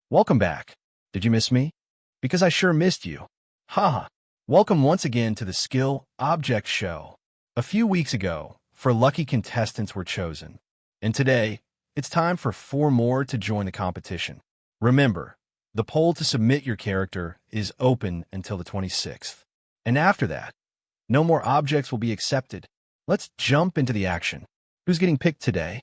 Welcome back. Did you miss me? Because I sure missed you. Haha. Welcome once again to the Skill Object Show. A few weeks ago, 4 lucky contestants were chosen. And today, it's time for 4 more to join the competition. Remember, the poll to submit your character is open until the 26th. And after that, no more objects will be accepted. Let's jump into the action. Who's getting picked today?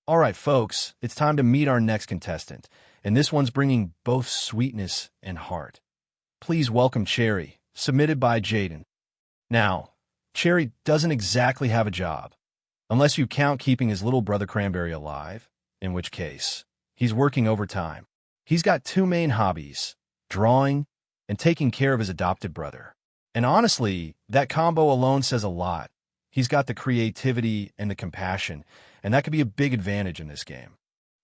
All right, folks, it's time to meet our next contestant, and this one's bringing both sweetness and heart. Please welcome Cherry, submitted by Jayden. Now, Cherry doesn't exactly have a job, unless you count keeping his little brother Cranberry alive, in which case, he's working overtime. He's got 2 main hobbies, drawing and taking care of his adopted brother. And honestly, that combo alone says a lot. He's got the creativity and the compassion, and that could be a big advantage in this game.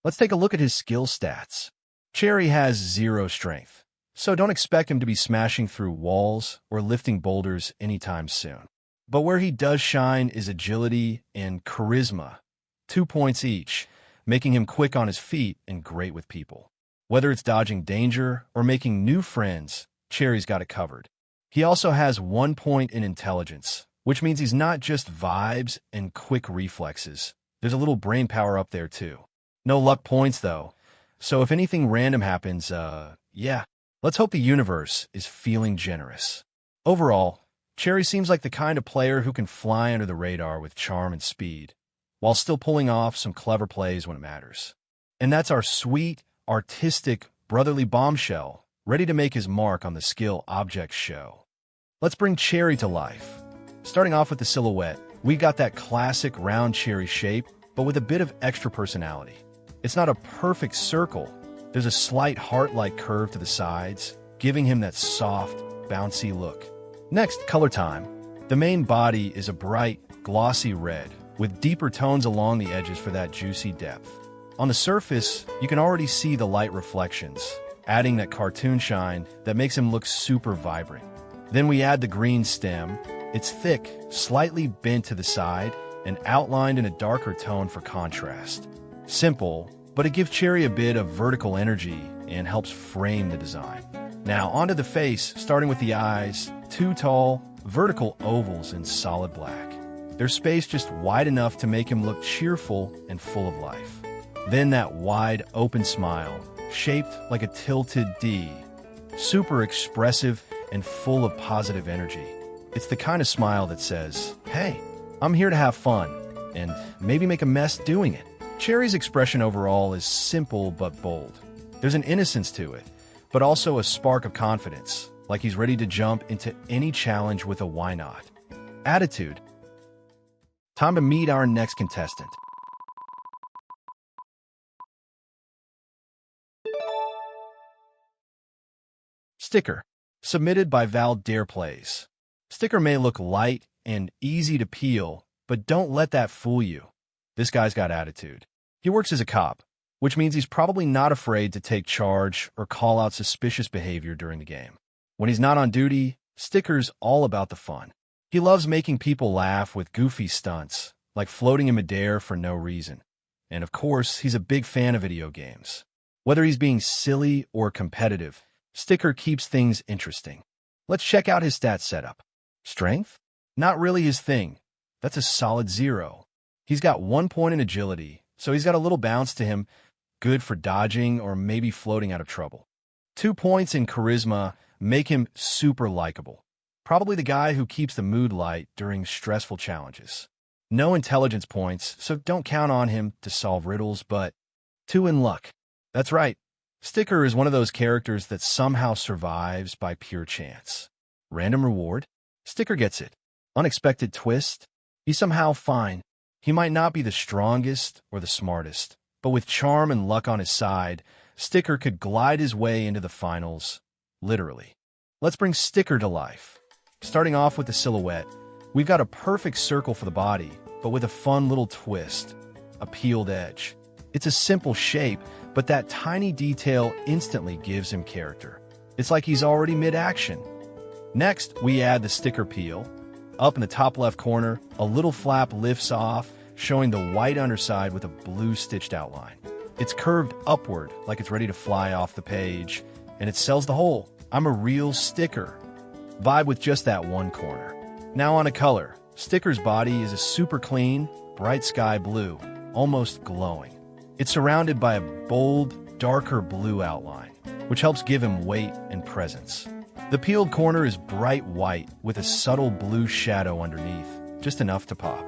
Let's take a look at his skill stats. Cherry has 0 strength, so don't expect him to be smashing through walls or lifting boulders anytime soon. But where he does shine is agility and charisma, 2 points each, making him quick on his feet and great with people. Whether it's dodging danger or making new friends, Cherry's got it covered. He also has 1 point in intelligence, which means he's not just vibes and quick reflexes. There's a little brain power up there too. No luck points though, so if anything random happens, let's hope the universe is feeling generous. Overall, Cherry seems like the kind of player who can fly under the radar with charm and speed, while still pulling off some clever plays when it matters. And that's our sweet, artistic, brotherly bombshell, ready to make his mark on the Skill Object Show. Let's bring Cherry to life. Starting off with the silhouette, we got that classic round cherry shape, but with a bit of extra personality. It's not a perfect circle. There's a slight heart-like curve to the sides, giving him that soft, bouncy look. Next, color time. The main body is a bright, glossy red, with deeper tones along the edges for that juicy depth. On the surface, you can already see the light reflections, adding that cartoon shine that makes him look super vibrant. Then we add the green stem. It's thick, slightly bent to the side, and outlined in a darker tone for contrast. Simple, but it gives Cherry a bit of vertical energy and helps frame the design. Now onto the face, starting with the eyes, 2 tall, vertical ovals in solid black. They're spaced just wide enough to make him look cheerful and full of life. Then that wide, open smile, shaped like a tilted D. Super expressive and full of positive energy. It's the kind of smile that says, hey, I'm here to have fun, and maybe make a mess doing it. Cherry's expression overall is simple but bold. There's an innocence to it, but also a spark of confidence, like he's ready to jump into any challenge with a why not attitude. Time to meet our next contestant. Sticker, submitted by ValdeirPlays. Sticker may look light and easy to peel, but don't let that fool you. This guy's got attitude. He works as a cop, which means he's probably not afraid to take charge or call out suspicious behavior during the game. When he's not on duty, Sticker's all about the fun. He loves making people laugh with goofy stunts, like floating in midair for no reason. And of course, he's a big fan of video games. Whether he's being silly or competitive, Sticker keeps things interesting. Let's check out his stats setup. Strength? Not really his thing. That's a solid 0. He's got 1 point in agility, so he's got a little bounce to him, good for dodging or maybe floating out of trouble. 2 points in charisma make him super likable. Probably the guy who keeps the mood light during stressful challenges. No intelligence points, so don't count on him to solve riddles, but 2 in luck. That's right. Sticker is one of those characters that somehow survives by pure chance. Random reward? Sticker gets it. Unexpected twist? He's somehow fine. He might not be the strongest or the smartest, but with charm and luck on his side, Sticker could glide his way into the finals, literally. Let's bring Sticker to life. Starting off with the silhouette, we've got a perfect circle for the body, but with a fun little twist, a peeled edge. It's a simple shape, but that tiny detail instantly gives him character. It's like he's already mid-action. Next, we add the sticker peel. Up in the top left corner, a little flap lifts off, showing the white underside with a blue stitched outline. It's curved upward like it's ready to fly off the page, and it sells the whole "I'm a real sticker" vibe with just that one corner. Now on a color. Sticker's body is a super clean, bright sky blue, almost glowing. It's surrounded by a bold, darker blue outline, which helps give him weight and presence. The peeled corner is bright white with a subtle blue shadow underneath, just enough to pop.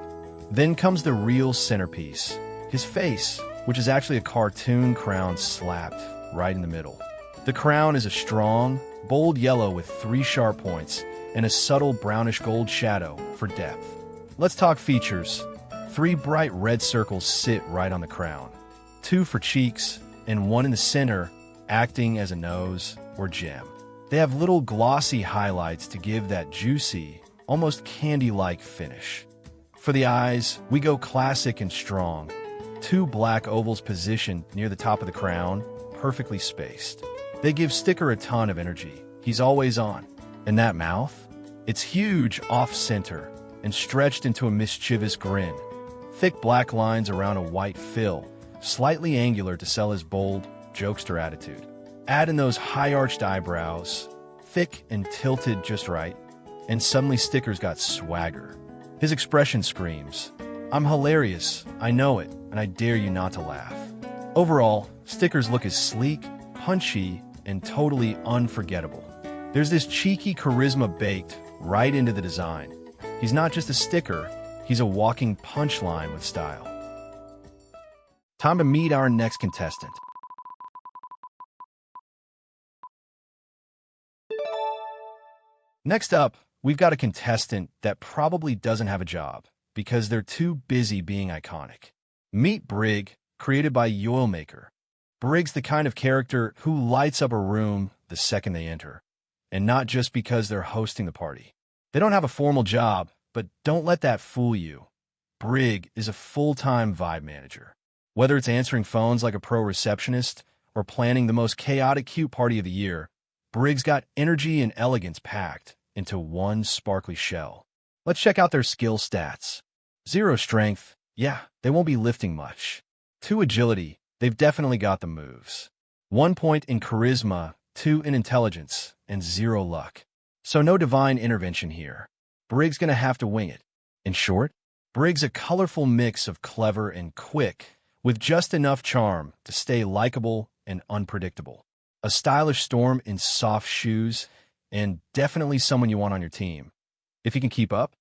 Then comes the real centerpiece, his face, which is actually a cartoon crown slapped right in the middle. The crown is a strong, bold yellow with 3 sharp points and a subtle brownish gold shadow for depth. Let's talk features. 3 bright red circles sit right on the crown, 2 for cheeks and 1 in the center, acting as a nose or gem. They have little glossy highlights to give that juicy, almost candy-like finish. For the eyes, we go classic and strong. 2 black ovals positioned near the top of the crown, perfectly spaced. They give Sticker a ton of energy. He's always on. And that mouth? It's huge off-center and stretched into a mischievous grin. Thick black lines around a white fill, slightly angular to sell his bold, jokester attitude. Add in those high-arched eyebrows, thick and tilted just right, and suddenly Sticker's got swagger. His expression screams, "I'm hilarious, I know it, and I dare you not to laugh." Overall, Sticker's look is sleek, punchy, and totally unforgettable. There's this cheeky charisma baked right into the design. He's not just a sticker, he's a walking punchline with style. Time to meet our next contestant. Next up, we've got a contestant that probably doesn't have a job because they're too busy being iconic. Meet Brig, created by Yoylemaker. Brig's the kind of character who lights up a room the second they enter, and not just because they're hosting the party. They don't have a formal job, but don't let that fool you. Brig is a full-time vibe manager. Whether it's answering phones like a pro receptionist or planning the most chaotic cute party of the year, Brig's got energy and elegance packed into one sparkly shell. Let's check out their skill stats. 0 strength, yeah, they won't be lifting much. 2 agility, they've definitely got the moves. 1 point in charisma, 2 in intelligence, and 0 luck. So no divine intervention here. Brig's gonna have to wing it. In short, Brig's a colorful mix of clever and quick, with just enough charm to stay likable and unpredictable. A stylish storm in soft shoes, and definitely someone you want on your team. If you can keep up,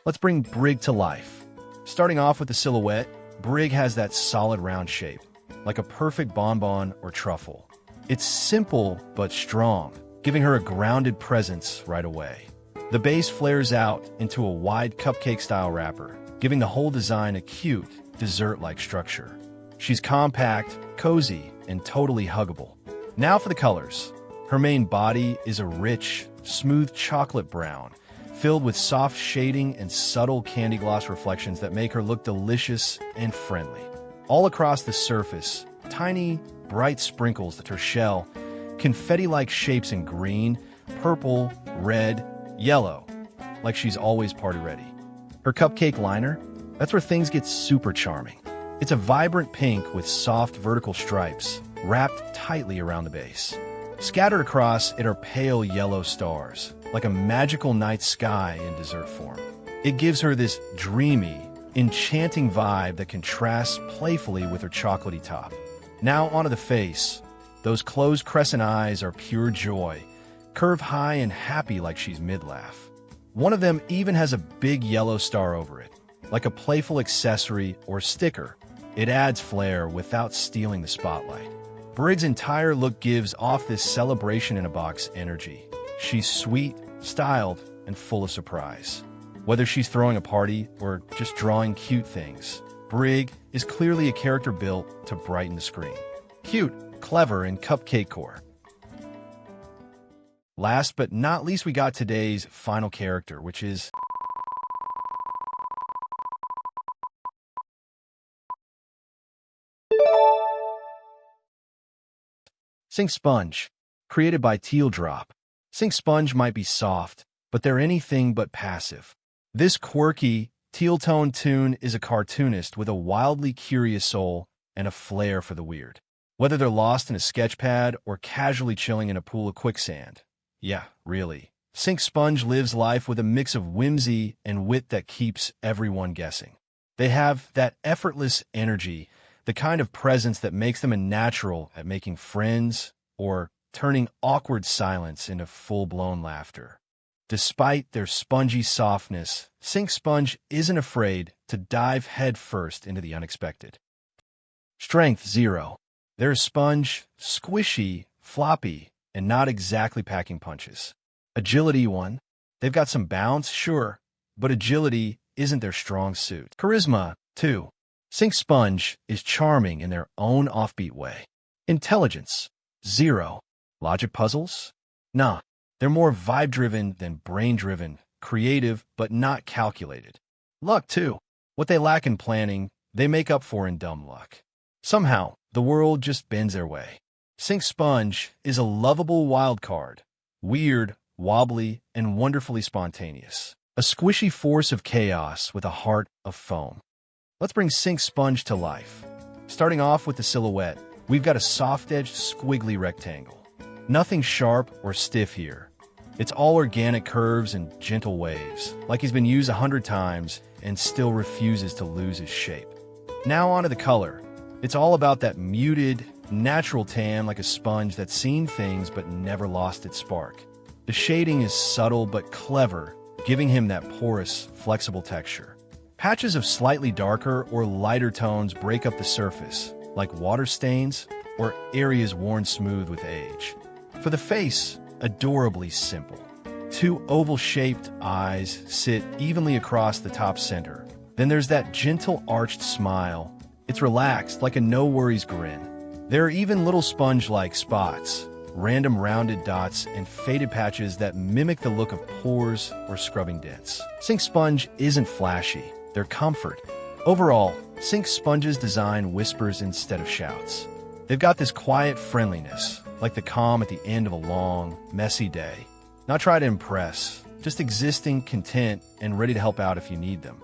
let's bring Brig to life. Starting off with the silhouette, Brig has that solid round shape, like a perfect bonbon or truffle. It's simple but strong, giving her a grounded presence right away. The base flares out into a wide cupcake-style wrapper, giving the whole design a cute, dessert-like structure. She's compact, cozy, and totally huggable. Now for the colors. Her main body is a rich, smooth chocolate brown, filled with soft shading and subtle candy gloss reflections that make her look delicious and friendly. All across the surface, tiny, bright sprinkles that her shell, confetti-like shapes in green, purple, red, yellow, like she's always party ready. Her cupcake liner, that's where things get super charming. It's a vibrant pink with soft vertical stripes, wrapped tightly around the base. Scattered across it are pale yellow stars, like a magical night sky in dessert form. It gives her this dreamy, enchanting vibe that contrasts playfully with her chocolatey top. Now onto the face. Those closed crescent eyes are pure joy, curve high and happy like she's mid-laugh. One of them even has a big yellow star over it, like a playful accessory or sticker. It adds flair without stealing the spotlight. Brig's entire look gives off this celebration-in-a-box energy. She's sweet, styled, and full of surprise. Whether she's throwing a party or just drawing cute things, Brig is clearly a character built to brighten the screen. Cute, clever, and cupcake core. Last but not least, we got today's final character, which is Sink Sponge, created by Teal. Sink Sponge might be soft, but they're anything but passive. This quirky, teal-toned toon is a cartoonist with a wildly curious soul and a flair for the weird. Whether they're lost in a sketchpad or casually chilling in a pool of quicksand. Yeah, really. Sync Sponge lives life with a mix of whimsy and wit that keeps everyone guessing. They have that effortless energy, the kind of presence that makes them a natural at making friends or turning awkward silence into full-blown laughter. Despite their spongy softness, Sync Sponge isn't afraid to dive headfirst into the unexpected. Strength 0. They're a sponge, squishy, floppy, and not exactly packing punches. Agility 1. They've got some bounce, sure, but agility isn't their strong suit. Charisma 2. Sync Sponge is charming in their own offbeat way. Intelligence 0. Logic puzzles? Nah, they're more vibe-driven than brain-driven, creative but not calculated. Luck 2. What they lack in planning, they make up for in dumb luck. Somehow, the world just bends their way. Sync Sponge is a lovable wild card, weird, wobbly, and wonderfully spontaneous. A squishy force of chaos with a heart of foam. Let's bring Sync Sponge to life. Starting off with the silhouette, we've got a soft-edged, squiggly rectangle. Nothing sharp or stiff here. It's all organic curves and gentle waves, like he's been used 100 times and still refuses to lose his shape. Now onto the color. It's all about that muted, natural tan like a sponge that's seen things but never lost its spark. The shading is subtle but clever, giving him that porous, flexible texture. Patches of slightly darker or lighter tones break up the surface, like water stains or areas worn smooth with age. For the face, adorably simple. 2 oval-shaped eyes sit evenly across the top center. Then there's that gentle arched smile. It's relaxed, like a no-worries grin. There are even little sponge-like spots, random rounded dots, and faded patches that mimic the look of pores or scrubbing dents. Sync Sponge isn't flashy, they're comfort. Overall, Sync Sponge's design whispers instead of shouts. They've got this quiet friendliness, like the calm at the end of a long, messy day. Not try to impress, just existing, content, and ready to help out if you need them.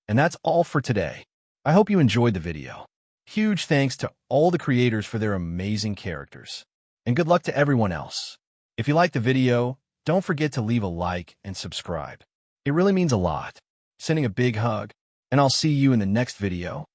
And that's all for today. I hope you enjoyed the video. Huge thanks to all the creators for their amazing characters. And good luck to everyone else. If you liked the video, don't forget to leave a like and subscribe. It really means a lot. Sending a big hug, and I'll see you in the next video.